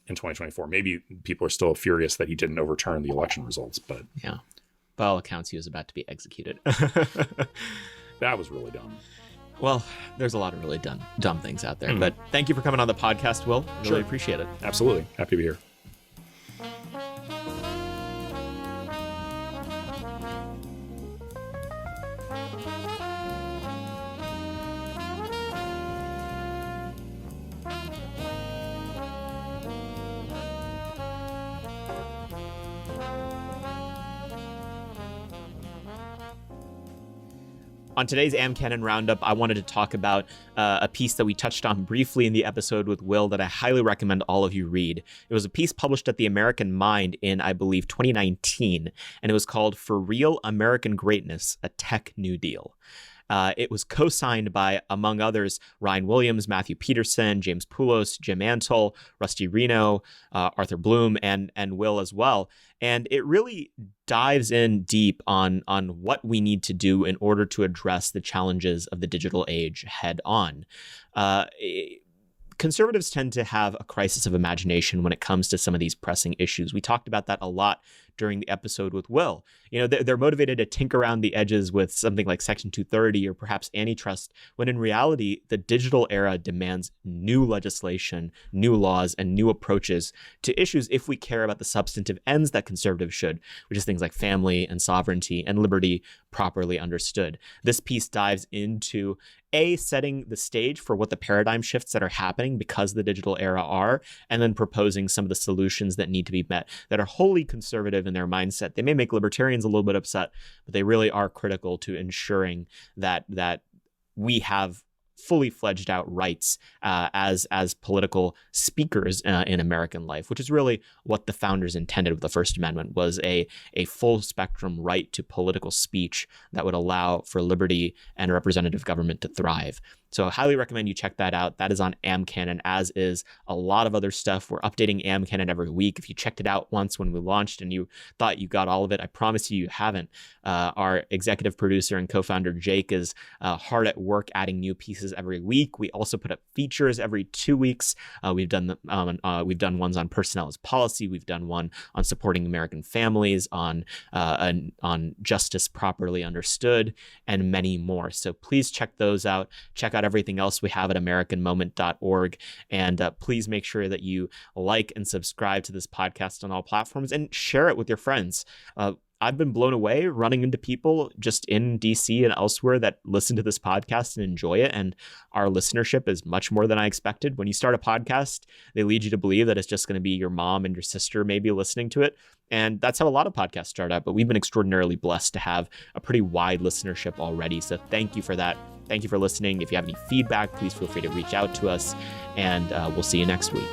in 2024. Maybe people are still furious that he didn't overturn the election results, but yeah, by all accounts, he was about to be executed. That was really dumb. Well, there's a lot of really dumb things out there. But thank you for coming on the podcast, Will. Really appreciate it. Absolutely. Happy to be here. On today's AmCanon Roundup, I wanted to talk about a piece that we touched on briefly in the episode with Will that I highly recommend all of you read. It was a piece published at the American Mind in, I believe, 2019, and it was called For Real American Greatness, A Tech New Deal. It was co-signed by, among others, Ryan Williams, Matthew Peterson, James Poulos, Jim Antle, Rusty Reno, Arthur Bloom, and Will as well. And it really dives in deep on what we need to do in order to address the challenges of the digital age head on. Conservatives tend to have a crisis of imagination when it comes to some of these pressing issues. We talked about that a lot during the episode with Will. You know, they're motivated to tinker around the edges with something like Section 230 or perhaps antitrust, when in reality, the digital era demands new legislation, new laws, and new approaches to issues if we care about the substantive ends that conservatives should, which is things like family and sovereignty and liberty properly understood. This piece dives into setting the stage for what the paradigm shifts that are happening because of the digital era are, and then proposing some of the solutions that need to be met that are wholly conservative in their mindset. They may make libertarians a little bit upset, but they really are critical to ensuring that we have fully fledged out rights as political speakers in American life, which is really what the founders intended with the First Amendment, was a full spectrum right to political speech that would allow for liberty and representative government to thrive. So I highly recommend you check that out. That is on AmCanon, as is a lot of other stuff. We're updating AmCanon every week. If you checked it out once when we launched and you thought you got all of it, I promise you haven't. Our executive producer and co-founder Jake is hard at work adding new pieces every week. We also put up features every 2 weeks. We've done ones on personnel as policy. We've done one on supporting American families, on justice properly understood, and many more. So please check those out. Check out everything else we have at AmericanMoment.org. And please make sure that you like and subscribe to this podcast on all platforms and share it with your friends. I've been blown away running into people just in DC and elsewhere that listen to this podcast and enjoy it. And our listenership is much more than I expected. When you start a podcast, they lead you to believe that it's just going to be your mom and your sister maybe listening to it. And that's how a lot of podcasts start out. But we've been extraordinarily blessed to have a pretty wide listenership already. So thank you for that. Thank you for listening. If you have any feedback, please feel free to reach out to us. And we'll see you next week.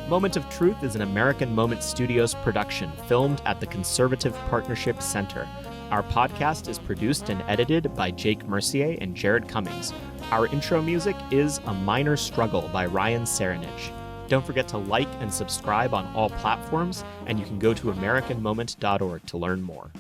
Moment of Truth is an American Moment Studios production filmed at the Conservative Partnership Center. Our podcast is produced and edited by Jake Mercier and Jared Cummings. Our intro music is A Minor Struggle by Ryan Serenich. Don't forget to like and subscribe on all platforms, and you can go to AmericanMoment.org to learn more.